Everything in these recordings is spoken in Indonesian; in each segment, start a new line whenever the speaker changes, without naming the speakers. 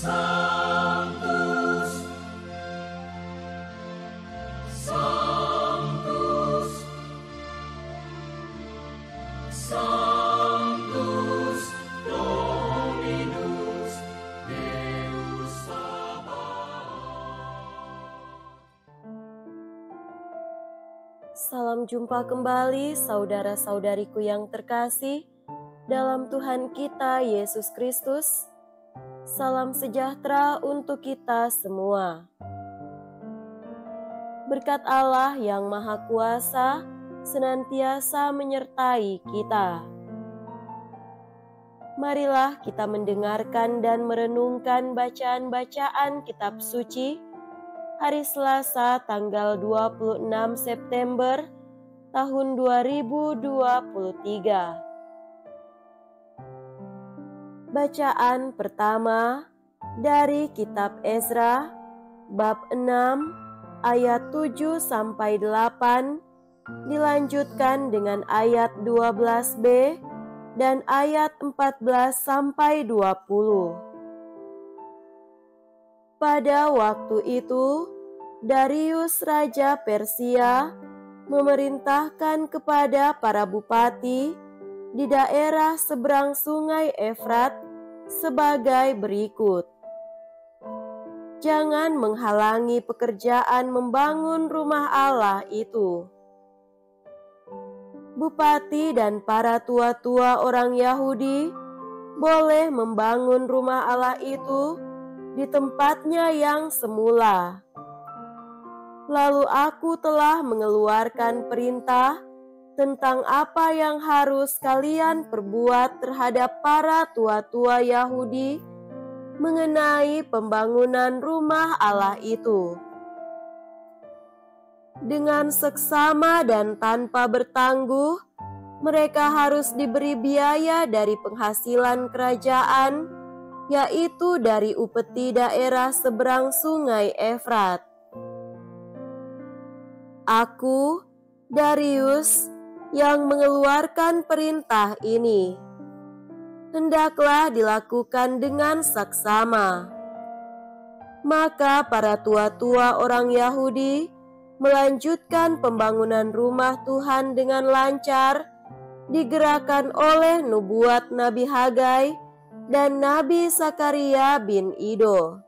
Sanctus, Sanctus, Sanctus Dominus Deus Sabaoth.
Salam jumpa kembali saudara-saudariku yang terkasih dalam Tuhan kita Yesus Kristus. Salam sejahtera untuk kita semua. Berkat Allah yang Maha Kuasa senantiasa menyertai kita. Marilah kita mendengarkan dan merenungkan bacaan-bacaan kitab suci hari Selasa tanggal 26 September tahun 2023. Bacaan pertama dari kitab Ezra bab 6 ayat 7 sampai 8 dilanjutkan dengan ayat 12b dan ayat 14 sampai 20. Pada waktu itu Darius raja Persia memerintahkan kepada para bupati di daerah seberang sungai Efrat sebagai berikut. Jangan menghalangi pekerjaan membangun rumah Allah itu. Bupati dan para tua-tua orang Yahudi boleh membangun rumah Allah itu di tempatnya yang semula. Lalu aku telah mengeluarkan perintah tentang apa yang harus kalian perbuat terhadap para tua-tua Yahudi mengenai pembangunan rumah Allah itu. Dengan seksama dan tanpa bertangguh, mereka harus diberi biaya dari penghasilan kerajaan, yaitu dari upeti daerah seberang sungai Efrat. Aku, Darius, yang mengeluarkan perintah ini. Hendaklah dilakukan dengan saksama. Maka para tua-tua orang Yahudi melanjutkan pembangunan rumah Tuhan dengan lancar, digerakkan oleh nubuat Nabi Hagai dan Nabi Zakaria bin Ido.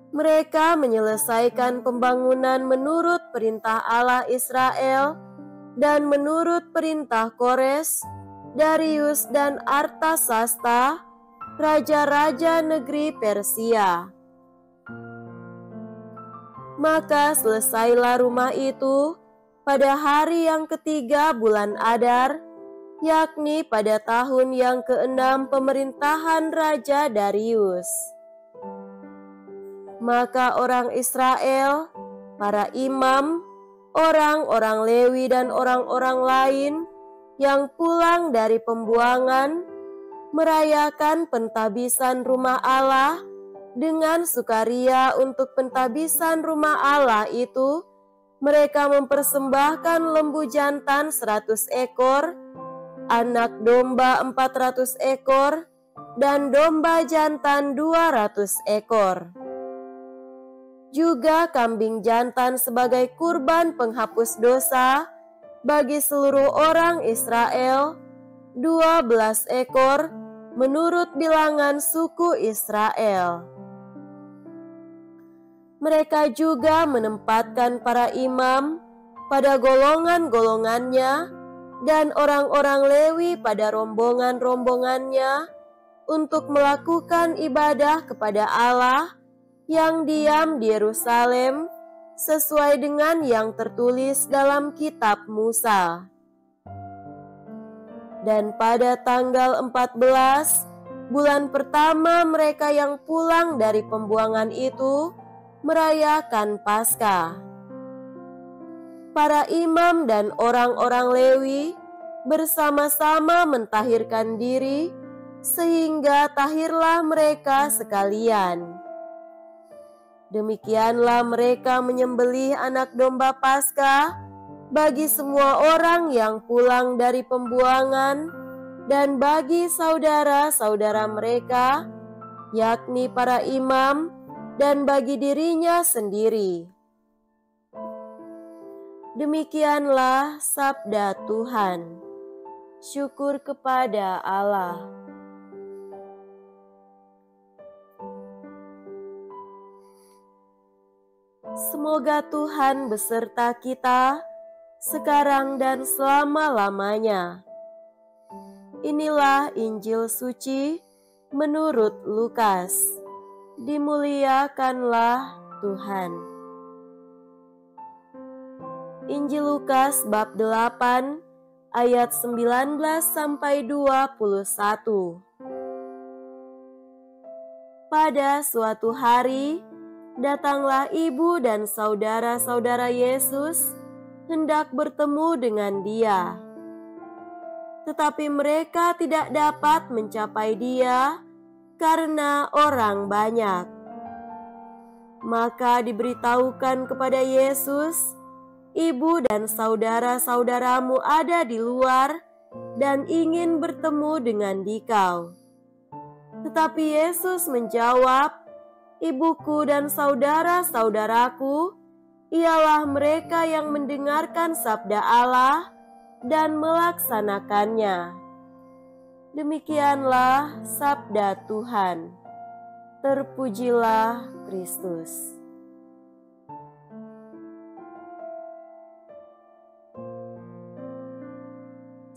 Mereka menyelesaikan pembangunan menurut perintah Allah Israel dan menurut perintah Kores, Darius dan Artasasta, raja-raja negeri Persia. Maka selesailah rumah itu pada hari yang ketiga bulan Adar, yakni pada tahun yang ke-6 pemerintahan Raja Darius. Maka orang Israel, para imam, orang-orang Lewi dan orang-orang lain yang pulang dari pembuangan merayakan pentabisan rumah Allah dengan sukaria. Untuk pentabisan rumah Allah itu mereka mempersembahkan lembu jantan 100 ekor, anak domba 400 ekor, dan domba jantan 200 ekor. Juga kambing jantan sebagai kurban penghapus dosa bagi seluruh orang Israel, 12 ekor menurut bilangan suku Israel. Mereka juga menempatkan para imam pada golongan-golongannya dan orang-orang Lewi pada rombongan-rombongannya untuk melakukan ibadah kepada Allah yang diam di Yerusalem sesuai dengan yang tertulis dalam kitab Musa. Dan pada tanggal 14 bulan pertama mereka yang pulang dari pembuangan itu merayakan Paskah. Para imam dan orang-orang Lewi bersama-sama mentahirkan diri sehingga tahirlah mereka sekalian. Demikianlah mereka menyembelih anak domba Paskah bagi semua orang yang pulang dari pembuangan dan bagi saudara-saudara mereka yakni para imam, dan bagi dirinya sendiri. Demikianlah sabda Tuhan. Syukur kepada Allah. Semoga Tuhan beserta kita sekarang dan selama-lamanya. Inilah Injil suci menurut Lukas. Dimuliakanlah Tuhan. Injil Lukas bab 8 ayat 19 sampai 21. Pada suatu hari, datanglah ibu dan saudara-saudara Yesus hendak bertemu dengan Dia. Tetapi mereka tidak dapat mencapai Dia karena orang banyak. Maka diberitahukan kepada Yesus, "Ibu dan saudara-saudaramu ada di luar dan ingin bertemu dengan dikau." Tetapi Yesus menjawab, "Ibuku dan saudara-saudaraku ialah mereka yang mendengarkan sabda Allah dan melaksanakannya." Demikianlah sabda Tuhan. Terpujilah Kristus.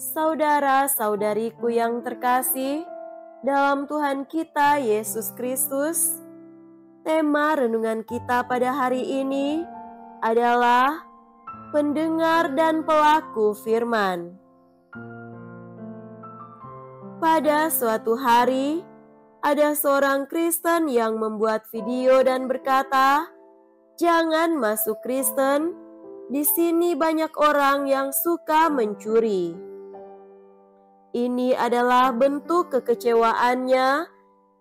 Saudara-saudariku yang terkasih dalam Tuhan kita Yesus Kristus, tema renungan kita pada hari ini adalah pendengar dan pelaku firman. Pada suatu hari, ada seorang Kristen yang membuat video dan berkata, "Jangan masuk Kristen, di sini banyak orang yang suka mencuri." Ini adalah bentuk kekecewaannya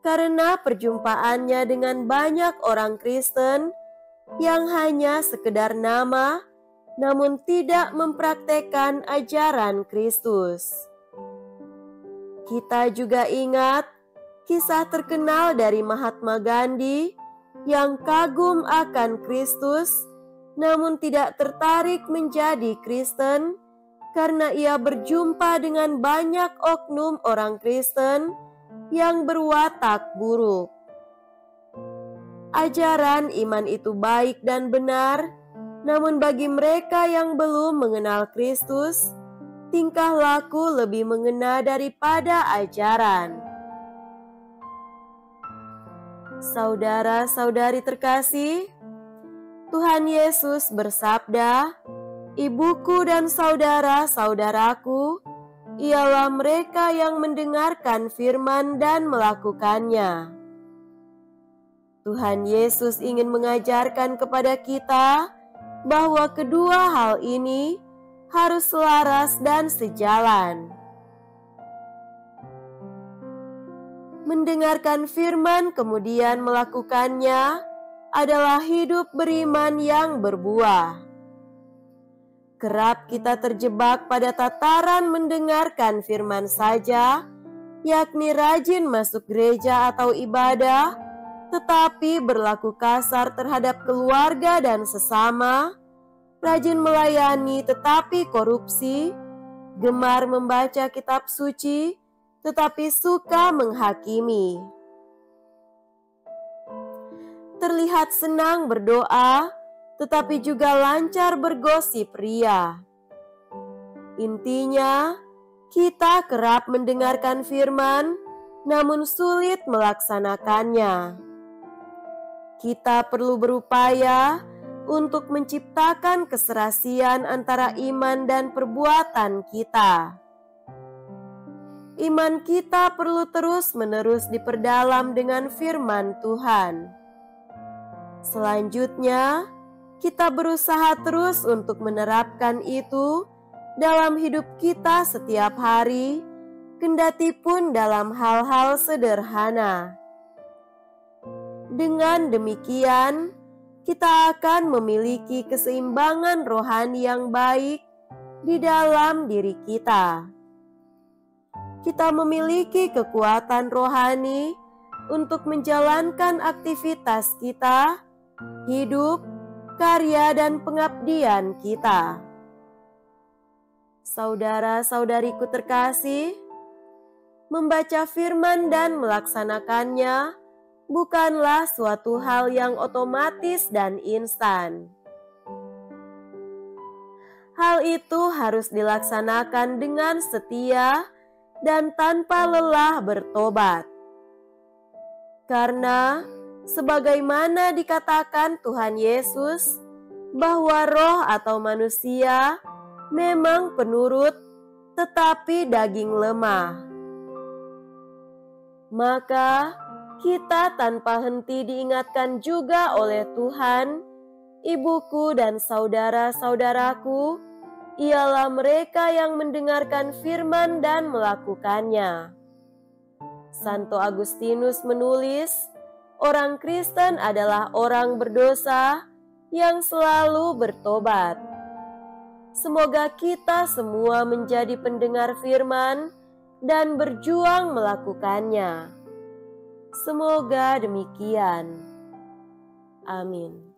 karena perjumpaannya dengan banyak orang Kristen yang hanya sekedar nama, namun tidak mempraktekkan ajaran Kristus. Kita juga ingat kisah terkenal dari Mahatma Gandhi yang kagum akan Kristus, namun tidak tertarik menjadi Kristen karena ia berjumpa dengan banyak oknum orang Kristen yang berwatak buruk. Ajaran iman itu baik dan benar, namun bagi mereka yang belum mengenal Kristus, tingkah laku lebih mengena daripada ajaran. Saudara-saudari terkasih, Tuhan Yesus bersabda, "Ibuku dan saudara-saudaraku ialah mereka yang mendengarkan firman dan melakukannya." Tuhan Yesus ingin mengajarkan kepada kita bahwa kedua hal ini harus selaras dan sejalan. Mendengarkan firman kemudian melakukannya adalah hidup beriman yang berbuah. Kerap kita terjebak pada tataran mendengarkan firman saja, yakni rajin masuk gereja atau ibadah, tetapi berlaku kasar terhadap keluarga dan sesama, rajin melayani tetapi korupsi, gemar membaca kitab suci, tetapi suka menghakimi. Terlihat senang berdoa, tetapi juga lancar bergosip ria. Intinya, kita kerap mendengarkan firman, namun sulit melaksanakannya. Kita perlu berupaya untuk menciptakan keserasian antara iman dan perbuatan kita. Iman kita perlu terus-menerus diperdalam dengan firman Tuhan. Selanjutnya, kita berusaha terus untuk menerapkan itu dalam hidup kita setiap hari, kendati pun dalam hal-hal sederhana. Dengan demikian, kita akan memiliki keseimbangan rohani yang baik di dalam diri kita. Kita memiliki kekuatan rohani untuk menjalankan aktivitas kita, hidup, karya, dan pengabdian kita. Saudara-saudariku terkasih, membaca firman dan melaksanakannya bukanlah suatu hal yang otomatis dan instan. Hal itu harus dilaksanakan dengan setia dan tanpa lelah bertobat. Karena sebagaimana dikatakan Tuhan Yesus, bahwa roh atau manusia memang penurut, tetapi daging lemah. Maka kita tanpa henti diingatkan juga oleh Tuhan, ibuku dan saudara-saudaraku, ialah mereka yang mendengarkan firman dan melakukannya. Santo Agustinus menulis, orang Kristen adalah orang berdosa yang selalu bertobat. Semoga kita semua menjadi pendengar firman dan berjuang melakukannya. Semoga demikian. Amin.